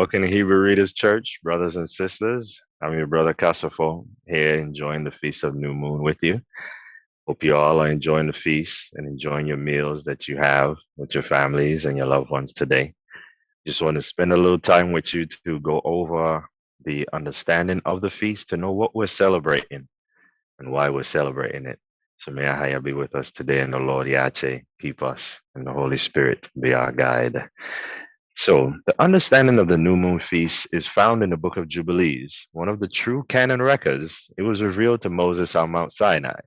Welcome to Hebrew Readers Church, brothers and sisters. I'm your brother Kasafo here enjoying the Feast of New Moon with you. Hope you all are enjoying the feast and enjoying your meals that you have with your families and your loved ones today. Just want to spend a little time with you to go over the understanding of the feast to know what we're celebrating and why we're celebrating it. So may Ahaya be with us today, and the Lord Yache keep us, and the Holy Spirit be our guide. So, the understanding of the new moon feast is found in the book of Jubilees, one of the true canon records. It was revealed to Moses on Mount Sinai.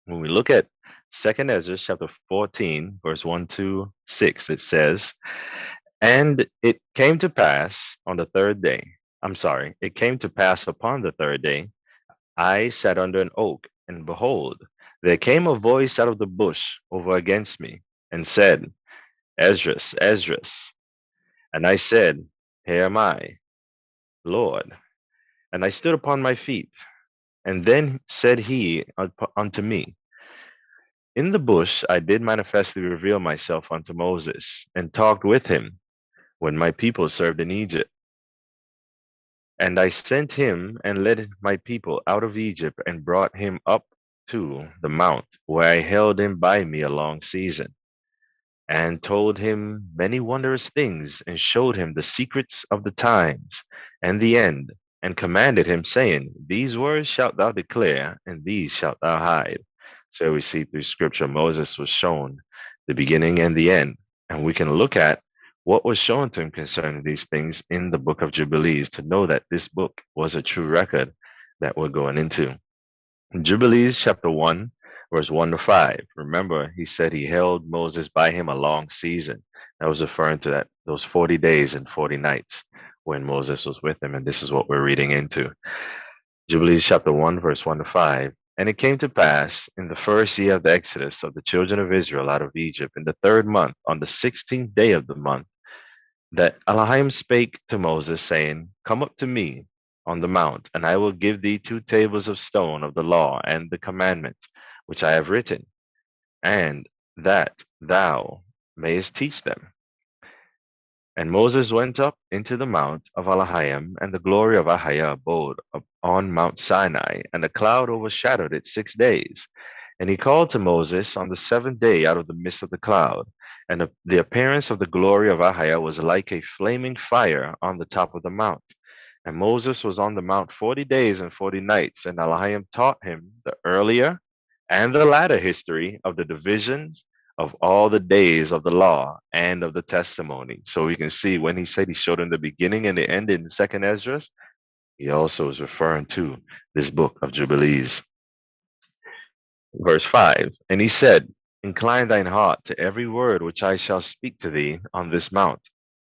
When we look at 2nd Ezra chapter 14, verse 1 to 6, it says, And it came to pass on the third day, it came to pass upon the third day, I sat under an oak, and behold, there came a voice out of the bush over against me, and said, Esdras, Esdras. And I said, Here am I, Lord. And I stood upon my feet. And then said he unto me, In the bush I did manifestly reveal myself unto Moses, and talked with him when my people served in Egypt. And I sent him and led my people out of Egypt, and brought him up to the mount, where I held him by me a long season, and told him many wondrous things, and showed him the secrets of the times and the end, and commanded him, saying, These words shalt thou declare, and these shalt thou hide. So we see through scripture, Moses was shown the beginning and the end, and we can look at what was shown to him concerning these things in the book of Jubilees to know that this book was a true record that we're going into. Jubilees chapter 1, verse 1 to 5. Remember, he said he held Moses by him a long season. That was referring to those 40 days and 40 nights when Moses was with him, and this is what we're reading into. Jubilees chapter 1, verse 1 to 5. And it came to pass in the first year of the exodus of the children of Israel out of Egypt, in the third month, on the 16th day of the month, that Elohim spake to Moses, saying, Come up to me on the mount, and I will give thee 2 tables of stone of the law and the commandments which I have written, and that thou mayest teach them. And Moses went up into the mount of Elohim, and the glory of Ahia abode on Mount Sinai, and the cloud overshadowed it 6 days. And he called to Moses on the 7th day out of the midst of the cloud. And the appearance of the glory of Ahia was like a flaming fire on the top of the mount. And Moses was on the mount 40 days and 40 nights, and Elohim taught him the earlier and the latter history of the divisions of all the days of the law and of the testimony. So we can see when he said he showed him the beginning and the end in 2nd Ezra, he also is referring to this book of Jubilees. Verse 5, And he said, Incline thine heart to every word which I shall speak to thee on this mount,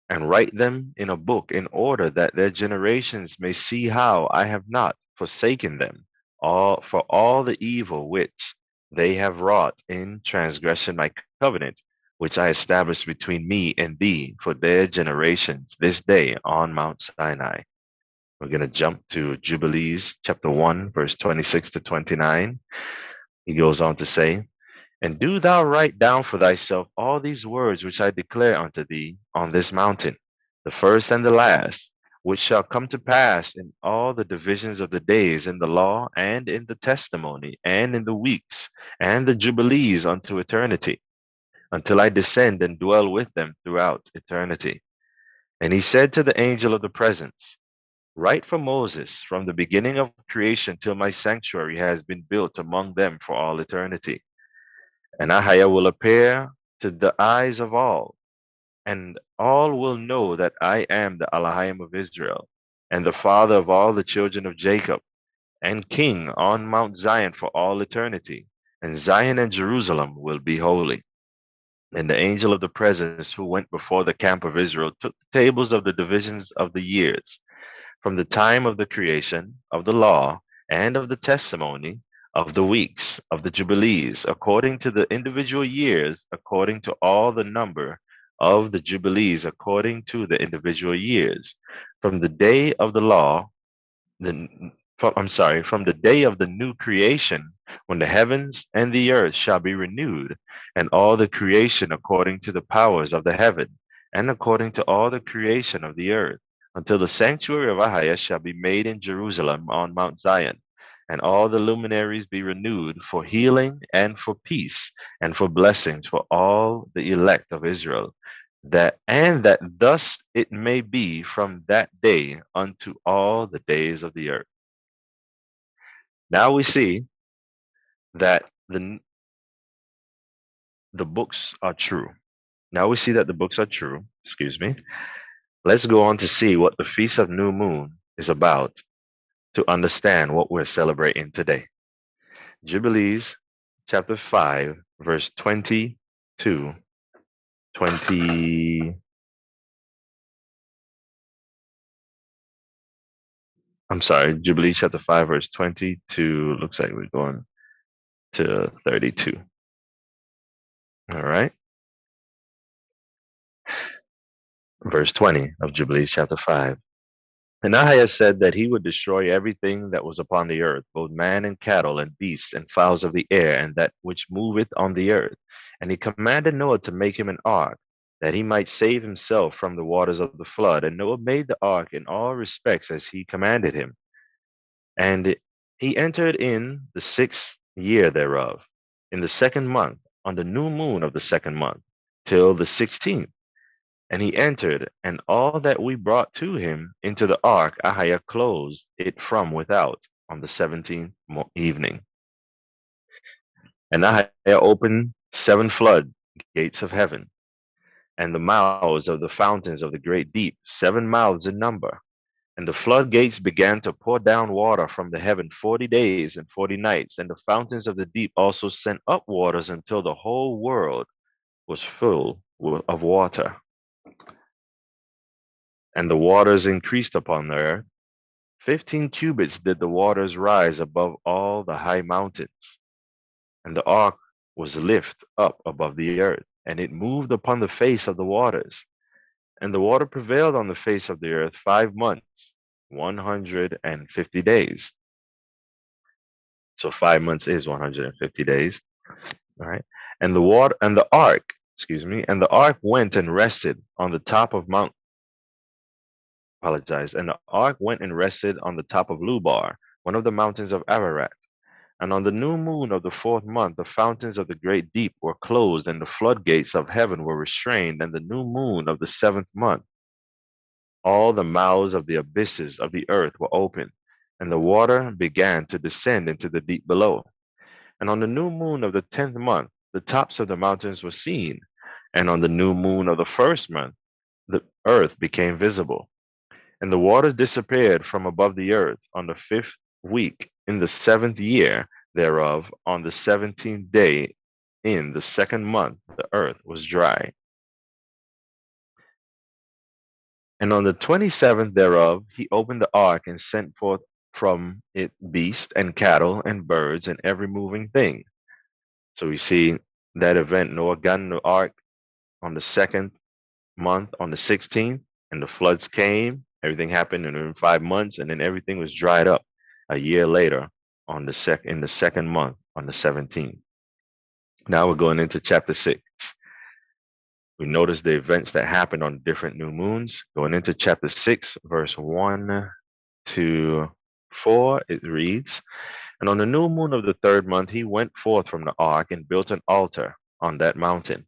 and write them in a book, in order that their generations may see how I have not forsaken them for all the evil which they have wrought in transgression my covenant, which I established between me and thee for their generations this day on Mount Sinai. We're going to jump to Jubilees chapter 1, verse 26 to 29. He goes on to say, And do thou write down for thyself all these words which I declare unto thee on this mountain, the first and the last, which shall come to pass in all the divisions of the days, in the law, and in the testimony, and in the weeks, and the jubilees unto eternity, until I descend and dwell with them throughout eternity. And he said to the angel of the presence, Write for Moses from the beginning of creation till my sanctuary has been built among them for all eternity. And Ahia will appear to the eyes of all, and all will know that I am the Elohim of Israel, and the father of all the children of Jacob, and king on Mount Zion for all eternity. And Zion and Jerusalem will be holy. And the angel of the presence who went before the camp of Israel took the tables of the divisions of the years, from the time of the creation, of the law, and of the testimony, of the weeks, of the jubilees, according to the individual years, according to all the number of the jubilees, according to the individual years, from the day of the law, from the day of the new creation, when the heavens and the earth shall be renewed, and all the creation according to the powers of the heaven, and according to all the creation of the earth, until the sanctuary of Ahia shall be made in Jerusalem on Mount Zion, and all the luminaries be renewed for healing and for peace and for blessings for all the elect of Israel, that thus it may be from that day unto all the days of the earth. Now we see that the books are true. Now we see that the books are true. Excuse me. Let's go on to see what the Feast of New Moon is about to understand what we're celebrating today. Jubilees chapter 5, verse 20 to 20. I'm sorry, Jubilees chapter 5, verse 20 to, looks like we're going to 32. All right. Verse 20 of Jubilees chapter 5. And Ahiah said that he would destroy everything that was upon the earth, both man and cattle and beasts and fowls of the air, and that which moveth on the earth. And he commanded Noah to make him an ark, that he might save himself from the waters of the flood. And Noah made the ark in all respects as he commanded him. And he entered in the 6th year thereof, in the 2nd month, on the new moon of the 2nd month, till the 16th. And he entered, and all that we brought to him into the ark, Ahiah closed it from without on the 17th evening. And Ahiah opened 7 flood gates of heaven, and the mouths of the fountains of the great deep, 7 mouths in number. And the floodgates began to pour down water from the heaven 40 days and 40 nights. And the fountains of the deep also sent up waters until the whole world was full of water. And the waters increased upon the earth. 15 cubits did the waters rise above all the high mountains. And the ark was lifted up above the earth, and it moved upon the face of the waters. And the water prevailed on the face of the earth 5 months, 150 days. So 5 months is 150 days. All right. And the ark, and the ark went and rested on the top of Mount apologize. And the ark went and rested on the top of Lubar, one of the mountains of Ararat. And on the new moon of the 4th month, the fountains of the great deep were closed, and the floodgates of heaven were restrained. And the new moon of the 7th month, all the mouths of the abysses of the earth were opened, and the water began to descend into the deep below. And on the new moon of the 10th month, the tops of the mountains were seen. And on the new moon of the 1st month, the earth became visible. And the waters disappeared from above the earth on the 5th week, in the 7th year thereof, on the 17th day, in the 2nd month, the earth was dry. And on the 27th thereof, he opened the ark and sent forth from it beasts and cattle and birds and every moving thing. So we see that event. Noah got in the ark on the 2nd month, on the 16th, and the floods came. Everything happened in 5 months, and then everything was dried up a year later on in the 2nd month, on the 17th. Now we're going into chapter 6. We notice the events that happened on different new moons. Going into chapter 6, verse 1 to 4, it reads, And on the new moon of the 3rd month, he went forth from the ark and built an altar on that mountain.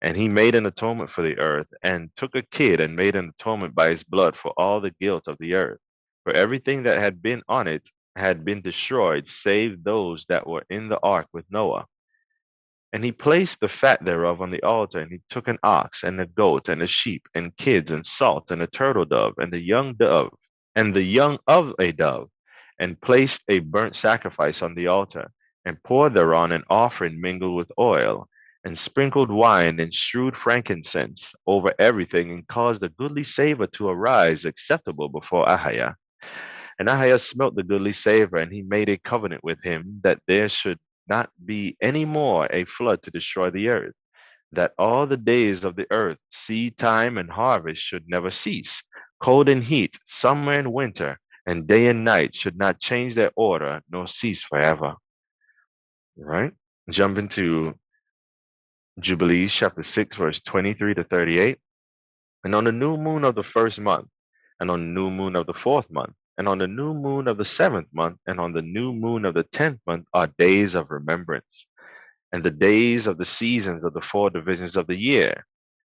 And he made an atonement for the earth, and took a kid and made an atonement by his blood for all the guilt of the earth. For everything that had been on it had been destroyed, save those that were in the ark with Noah. And he placed the fat thereof on the altar, and he took an ox and a goat and a sheep and kids and salt and a turtle dove and the young dove and the young of a dove, and placed a burnt sacrifice on the altar, and poured thereon an offering mingled with oil, and sprinkled wine and strewed frankincense over everything, and caused a goodly savor to arise acceptable before Ahiah. And Ahiah smelt the goodly savor, and he made a covenant with him that there should not be any more a flood to destroy the earth, that all the days of the earth, seed time and harvest, should never cease. Cold and heat, summer and winter, and day and night should not change their order, nor cease forever. Right? Jump into Jubilees chapter 6, verse 23 to 38. And on the new moon of the 1st month, and on the new moon of the 4th month, and on the new moon of the 7th month, and on the new moon of the 10th month are days of remembrance, and the days of the seasons of the 4 divisions of the year.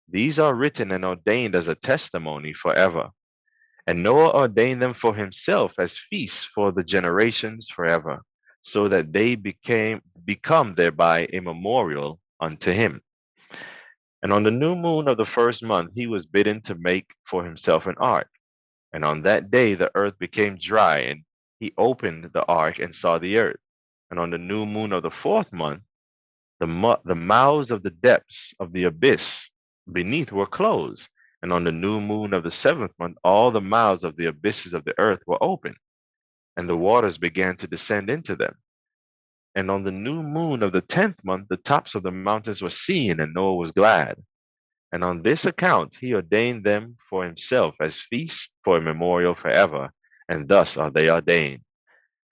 These are written and ordained as a testimony forever. And Noah ordained them for himself as feasts for the generations forever, so that they become thereby a memorial unto him. And on the new moon of the 1st month he was bidden to make for himself an ark. And on that day the earth became dry, and he opened the ark and saw the earth. And on the new moon of the 4th month, the mouths of the depths of the abyss beneath were closed. And on the new moon of the 7th month, all the mouths of the abysses of the earth were open, and the waters began to descend into them. And on the new moon of the 10th month, the tops of the mountains were seen, and Noah was glad. And on this account he ordained them for himself as feasts for a memorial forever, and thus are they ordained.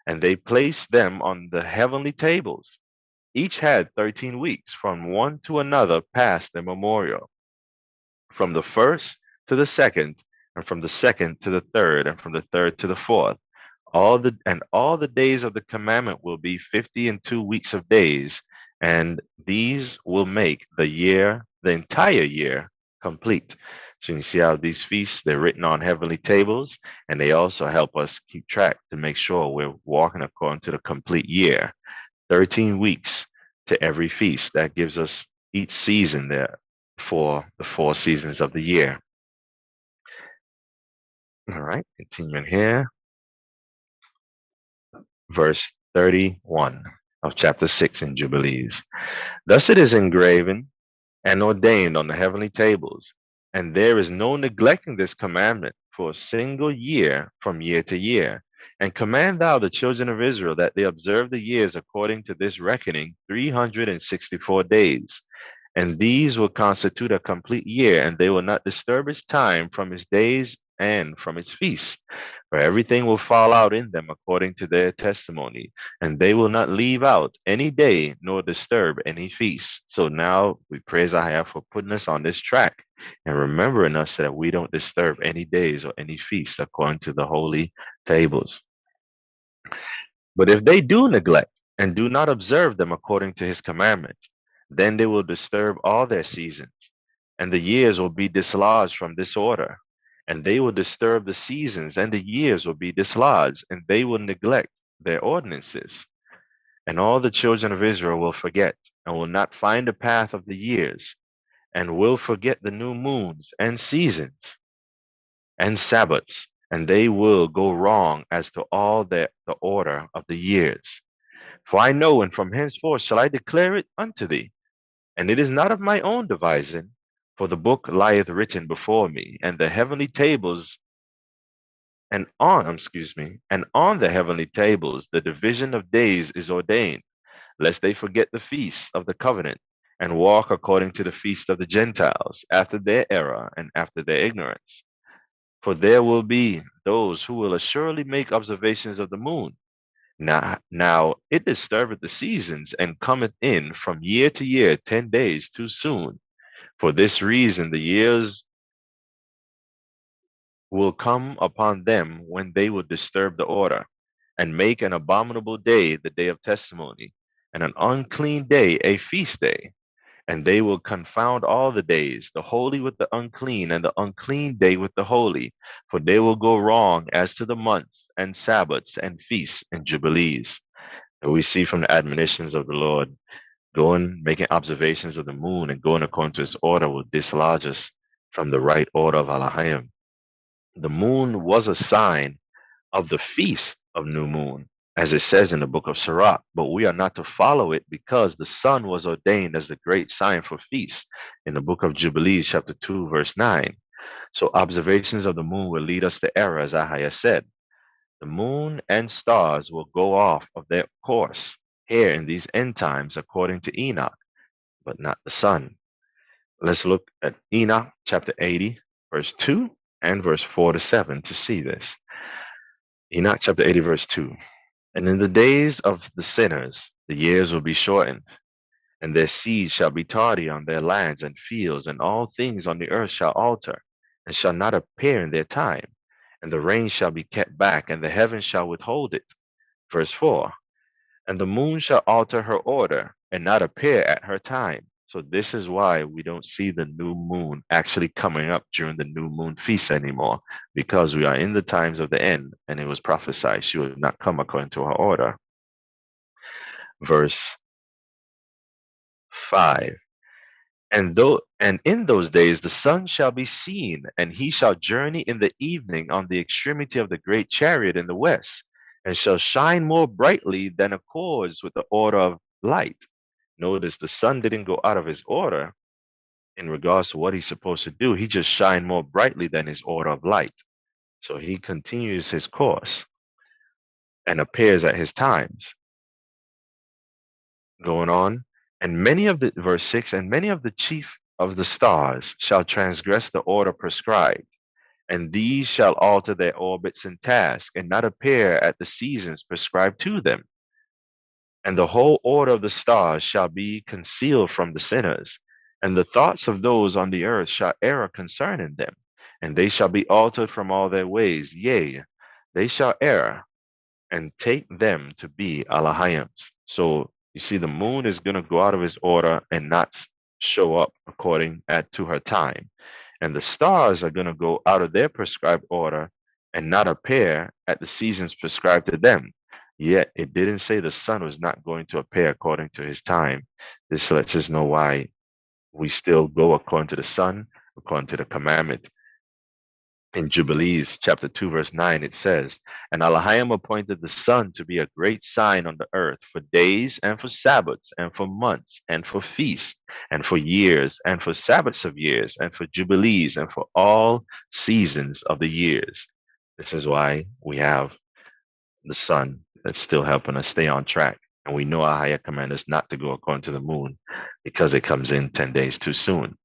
And they placed them on the heavenly tables. Each had 13 weeks, from one to another past the memorial, from the first to the second, and from the second to the third, and from the third to the fourth. All the days of the commandment will be 50 and 2 weeks of days, and these will make the entire year, complete. So you see how these feasts, they're written on heavenly tables, and they also help us keep track to make sure we're walking according to the complete year. 13 weeks to every feast. That gives us each season there for the 4 seasons of the year. All right, continuing here. Verse 31 of chapter 6 in Jubilees. Thus it is engraven and ordained on the heavenly tables, and there is no neglecting this commandment for a single year from year to year. And command thou the children of Israel that they observe the years according to this reckoning, 364 days. And these will constitute a complete year, and they will not disturb its time from its days and from its feasts. For everything will fall out in them according to their testimony, and they will not leave out any day nor disturb any feast. So now we praise Ahia for putting us on this track and remembering us that we don't disturb any days or any feasts according to the holy tables. But if they do neglect and do not observe them according to his commandments, then they will disturb all their seasons, and the years will be dislodged from this order. And they will disturb the seasons, and the years will be dislodged, and they will neglect their ordinances. And all the children of Israel will forget, and will not find the path of the years, and will forget the new moons and seasons and Sabbaths, and they will go wrong as to all the order of the years. For I know, and from henceforth shall I declare it unto thee. And it is not of my own devising, for the book lieth written before me, and the heavenly tables, and on the heavenly tables the division of days is ordained, lest they forget the feast of the covenant, and walk according to the feast of the Gentiles, after their error and after their ignorance. For there will be those who will assuredly make observations of the moon. Now it disturbeth the seasons, and cometh in from year to year 10 days too soon. For this reason the years will come upon them when they will disturb the order, and make an abominable day the day of testimony, and an unclean day a feast day. And they will confound all the days, the holy with the unclean, and the unclean day with the holy. For they will go wrong as to the months, and Sabbaths, and feasts, and jubilees. And we see from the admonitions of the Lord, making observations of the moon, and going according to its order will dislodge us from the right order of Alahayim. The moon was a sign of the feast of new moon, as it says in the book of Sirach, but we are not to follow it because the sun was ordained as the great sign for feast in the book of Jubilees, chapter 2, verse 9. So observations of the moon will lead us to error, as Ahaya said. The moon and stars will go off of their course here in these end times according to Enoch, but not the sun. Let's look at Enoch chapter 80, verse 2 and verse 4 to 7 to see this. Enoch chapter 80, verse 2. And in the days of the sinners, the years will be shortened, and their seed shall be tardy on their lands and fields, and all things on the earth shall alter, and shall not appear in their time. and the rain shall be kept back, and the heavens shall withhold it. Verse 4. And the moon shall alter her order and not appear at her time. So this is why we don't see the new moon actually coming up during the new moon feast anymore, because we are in the times of the end, and it was prophesied she would not come according to her order. Verse 5. And in those days the sun shall be seen, and he shall journey in the evening on the extremity of the great chariot in the west, and shall shine more brightly than accords with the order of light. Notice the sun didn't go out of his order in regards to what he's supposed to do. He just shined more brightly than his order of light. So he continues his course and appears at his times. Going on. And many of the, verse 6, and many of the chief of the stars shall transgress the order prescribed, and these shall alter their orbits and task, and not appear at the seasons prescribed to them. And the whole order of the stars shall be concealed from the sinners, and the thoughts of those on the earth shall err concerning them, and they shall be altered from all their ways. Yea, they shall err, and take them to be Alahims. So you see, the moon is going to go out of its order and not show up according to her time. And the stars are going to go out of their prescribed order and not appear at the seasons prescribed to them. Yet it didn't say the sun was not going to appear according to his time. This lets us know why we still go according to the sun, according to the commandment. In Jubilees chapter 2, verse 9, it says, And Elohim appointed the sun to be a great sign on the earth for days and for Sabbaths and for months and for feasts and for years and for Sabbaths of years and for Jubilees and for all seasons of the years. This is why we have the sun that's still helping us stay on track. And we know our higher command is not to go according to the moon because it comes in 10 days too soon.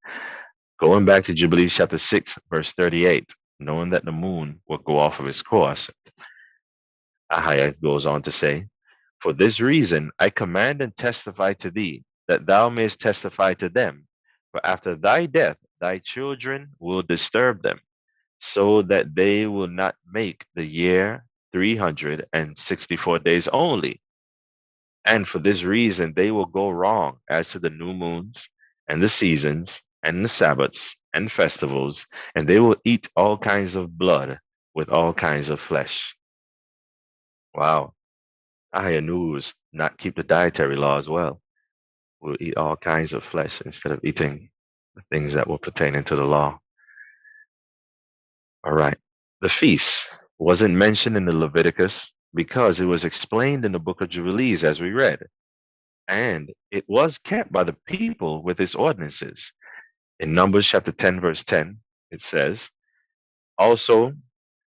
Going back to Jubilees chapter 6, verse 38, knowing that the moon will go off of its course, Ahaya goes on to say, For this reason I command and testify to thee, that thou mayest testify to them. For after thy death thy children will disturb them, so that they will not make the year 364 days only. And for this reason they will go wrong as to the new moons and the seasons and the Sabbaths and festivals, and they will eat all kinds of blood with all kinds of flesh. Wow. I knew was not keep the dietary law as well. We'll eat all kinds of flesh instead of eating the things that were pertaining to the law. All right. The feast wasn't mentioned in the Leviticus because it was explained in the book of Jubilees as we read. And it was kept by the people with its ordinances. In Numbers chapter 10, verse 10, it says, Also,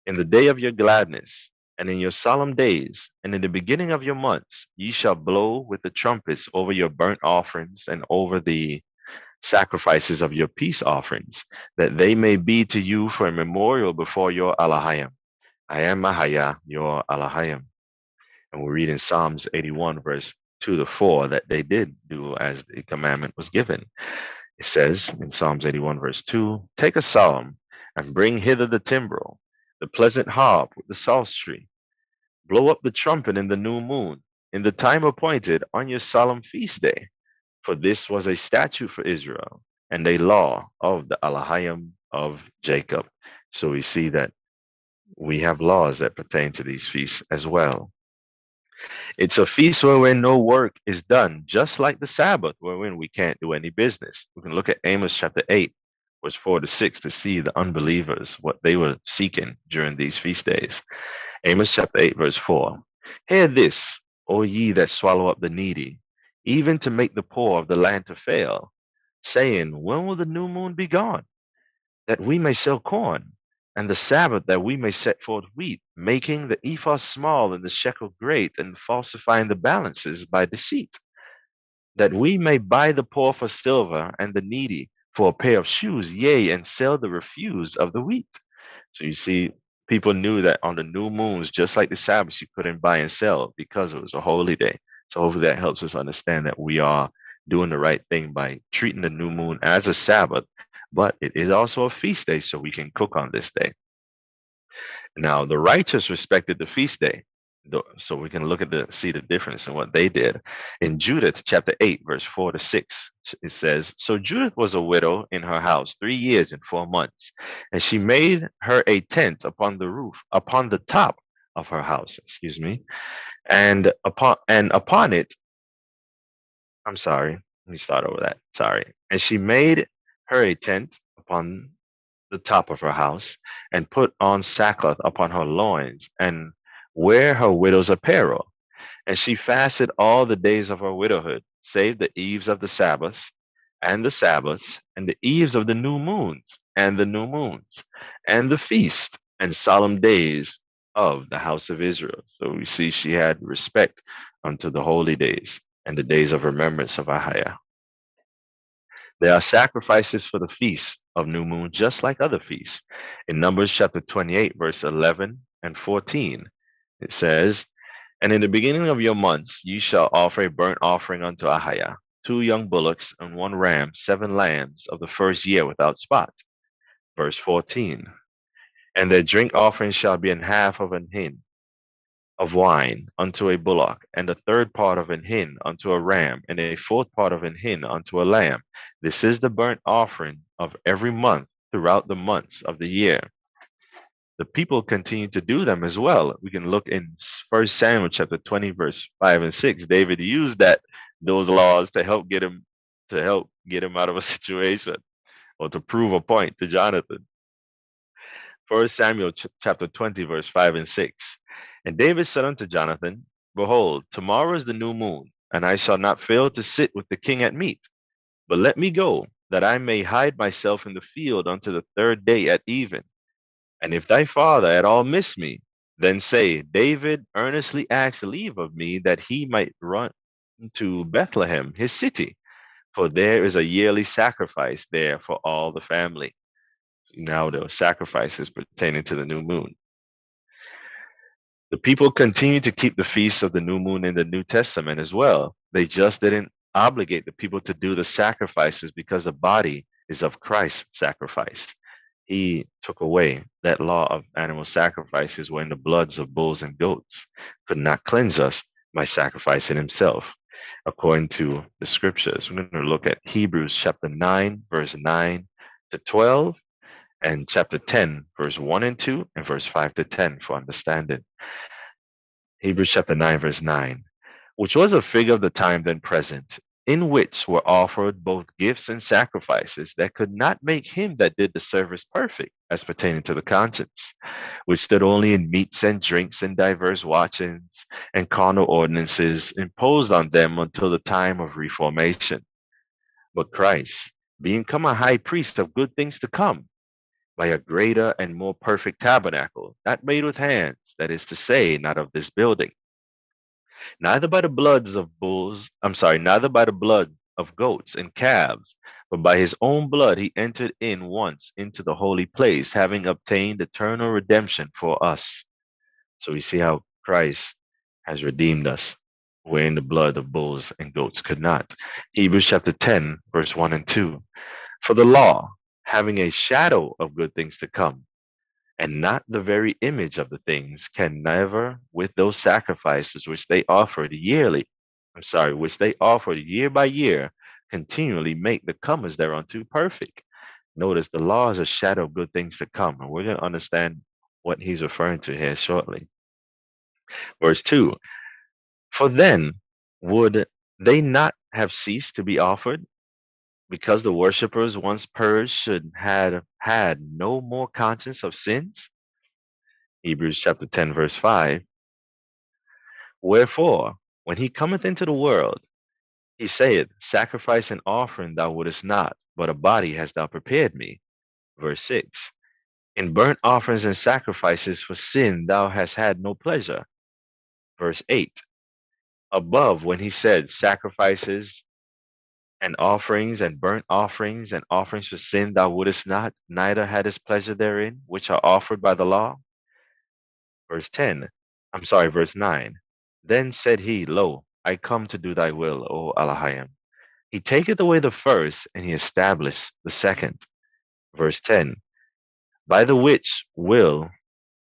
in the day of your gladness, and in your solemn days, and in the beginning of your months, ye shall blow with the trumpets over your burnt offerings and over the sacrifices of your peace offerings, that they may be to you for a memorial before your Elohim. I am Mahaya, your Elohim. And we read in Psalms 81, verse 2 to 4, that they did do as the commandment was given. It says in Psalms 81, verse 2, Take a psalm and bring hither the timbrel, the pleasant harp with the psaltery. Blow up the trumpet in the new moon, in the time appointed on your solemn feast day. For this was a statute for Israel and a law of the Elohim of Jacob. So we see that we have laws that pertain to these feasts as well. It's a feast wherein no work is done, just like the Sabbath, wherein we can't do any business. We can look at Amos chapter 8, verse 4 to 6 to see the unbelievers, what they were seeking during these feast days. Amos chapter 8, verse 4. Hear this, O ye that swallow up the needy, even to make the poor of the land to fail, saying, When will the new moon be gone, that we may sell corn, and the Sabbath that we may set forth wheat, making the ephah small and the shekel great, and falsifying the balances by deceit, that we may buy the poor for silver and the needy for a pair of shoes, yea, and sell the refuse of the wheat. So you see, people knew that on the new moons, just like the Sabbath, you couldn't buy and sell because it was a holy day. So hopefully that helps us understand that we are doing the right thing by treating the new moon as a Sabbath, but it is also a feast day, so we can cook on this day. Now, the righteous respected the feast day. So we can look at see the difference in what they did. In Judith chapter 8, verse 4 to 6, it says, So Judith was a widow in her house 3 years and 4 months, and she made her a tent upon the roof, upon the top of her house, excuse me, and upon it, I'm sorry, let me start over that. Sorry. And she made her a tent upon the top of her house, and put on sackcloth upon her loins, and wear her widow's apparel. And she fasted all the days of her widowhood, save the eves of the Sabbaths, and the Sabbaths, and the eves of the new moons, and the new moons, and the feast and solemn days of the house of Israel. So we see she had respect unto the holy days and the days of remembrance of Ahiah. There are sacrifices for the feast of new moon, just like other feasts. In Numbers chapter 28, verse 11 and 14, it says, And in the beginning of your months you shall offer a burnt offering unto Ahiah, 2 young bullocks and 1 ram, 7 lambs of the first year without spot. Verse 14, And their drink offering shall be an half of an hin of wine unto a bullock, and a third part of an hin unto a ram, and a fourth part of an hin unto a lamb. This is the burnt offering of every month throughout the months of the year. The people continue to do them as well. We can look in 1 Samuel chapter 20, verse 5 and 6. David used those laws to help get him out of a situation, or to prove a point to Jonathan. 1 Samuel chapter 20, verse 5 and 6. And David said unto Jonathan, Behold, tomorrow is the new moon, and I shall not fail to sit with the king at meat. But let me go, that I may hide myself in the field unto the third day at even. And if thy father at all miss me, then say, David earnestly asked leave of me, that he might run to Bethlehem, his city, for there is a yearly sacrifice there for all the family. Now there were sacrifices pertaining to the new moon. The people continue to keep the feast of the new moon in the New Testament as well. They just didn't obligate the people to do the sacrifices, because the body is of Christ's sacrifice. He took away that law of animal sacrifices, when the bloods of bulls and goats could not cleanse us by sacrificing himself, according to the scriptures. We're going to look at Hebrews chapter 9, verse 9 to 12, and chapter 10, verse 1 and 2, and verse 5 to 10 for understanding. Hebrews chapter 9, verse 9, which was a figure of the time then present, in which were offered both gifts and sacrifices that could not make him that did the service perfect, as pertaining to the conscience, which stood only in meats and drinks and divers watchings and carnal ordinances imposed on them until the time of reformation. But Christ, being come a high priest of good things to come, by a greater and more perfect tabernacle, not made with hands, that is to say, not of this building, neither by the bloods of neither by the blood of goats and calves, but by his own blood he entered in once into the holy place, having obtained eternal redemption for us. So we see how Christ has redeemed us, wherein the blood of bulls and goats could not. Hebrews chapter 10, verse 1 and 2. For the law, having a shadow of good things to come, and not the very image of the things, can never, with those sacrifices which they offered which they offered year by year, continually make the comers thereunto perfect. Notice the law is a shadow of good things to come, and we're going to understand what he's referring to here shortly. Verse 2, For then would they not have ceased to be offered, because the worshippers once purged should have had no more conscience of sins? Hebrews chapter 10, verse 5. Wherefore, when he cometh into the world, he saith, Sacrifice and offering thou wouldest not, but a body hast thou prepared me. Verse 6. In burnt offerings and sacrifices for sin thou hast had no pleasure. Verse 8. Above, when he said, Sacrifices and burnt offerings and offerings for sin thou wouldest not, neither hadst pleasure therein, which are offered by the law. Verse 9. Then said he, Lo, I come to do thy will, O Elohim. He taketh away the first, and he established the second. Verse 10. By the which will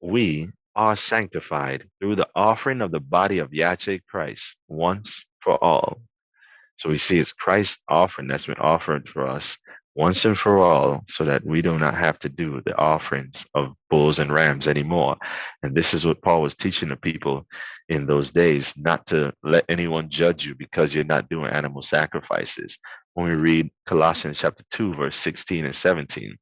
we are sanctified through the offering of the body of Yache Christ once for all. So we see it's Christ's offering that's been offered for us once and for all so that we do not have to do the offerings of bulls and rams anymore. And this is what Paul was teaching the people in those days, not to let anyone judge you because you're not doing animal sacrifices. When we read Colossians chapter 2, verse 16 and 17,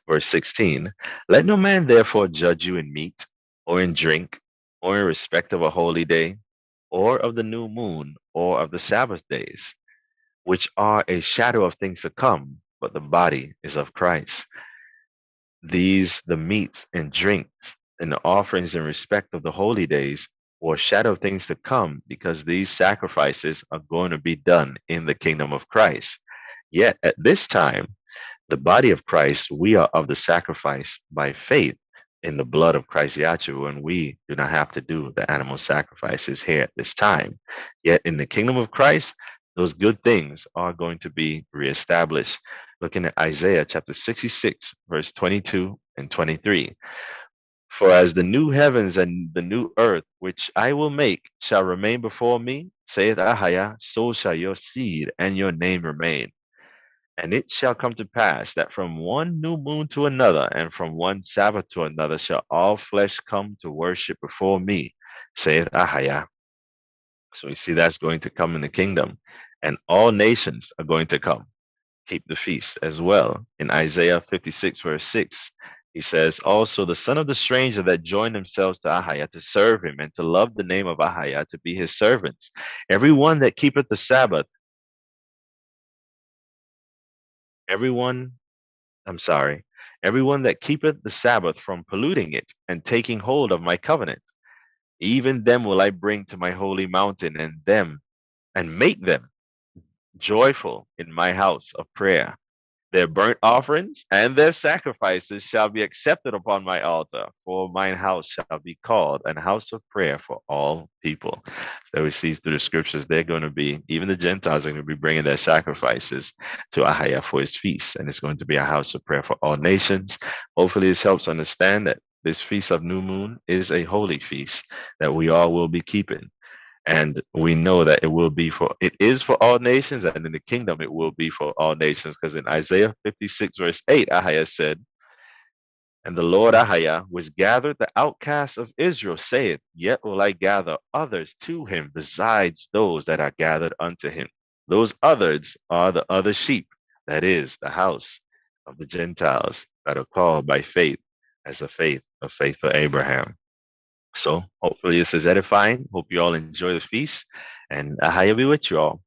verse 16, let no man therefore judge you in meat or in drink or in respect of a holy day or of the new moon or of the Sabbath days, which are a shadow of things to come, but the body is of Christ. These, the meats and drinks and the offerings in respect of the holy days, or shadow of things to come, because these sacrifices are going to be done in the kingdom of Christ. Yet at this time, the body of Christ, we are of the sacrifice by faith in the blood of Christ Yache, and we do not have to do the animal sacrifices here at this time. Yet in the kingdom of Christ, those good things are going to be reestablished. Looking at Isaiah chapter 66, verse 22 and 23. For as the new heavens and the new earth, which I will make, shall remain before me, saith Ahaya, so shall your seed and your name remain. And it shall come to pass that from one new moon to another, and from one Sabbath to another, shall all flesh come to worship before me, saith Ahaya. So we see that's going to come in the kingdom, and all nations are going to come, keep the feast as well. In Isaiah 56, verse 6, he says, also the son of the stranger that join themselves to Ahaya to serve him and to love the name of Ahaya to be his servants. Everyone that keepeth the Sabbath, everyone I'm sorry, everyone that keepeth the Sabbath from polluting it and taking hold of my covenant, even them will I bring to my holy mountain and make them joyful in my house of prayer. Their burnt offerings and their sacrifices shall be accepted upon my altar, for mine house shall be called an house of prayer for all people. So we see through the scriptures, they're going to be, even the Gentiles are going to be bringing their sacrifices to Ahaya for his feast, and it's going to be a house of prayer for all nations. Hopefully, this helps understand that this feast of new moon is a holy feast that we all will be keeping. And we know that it is for all nations, and in the kingdom it will be for all nations, because in Isaiah 56, verse 8, Ahaya said, and the Lord Ahaya, which gathered the outcasts of Israel, saith, yet will I gather others to him besides those that are gathered unto him. Those others are the other sheep, that is, the house of the Gentiles that are called by faith as the faith of faithful Abraham. So hopefully this is edifying. Hope you all enjoy the feast, and Ahaya be with you all.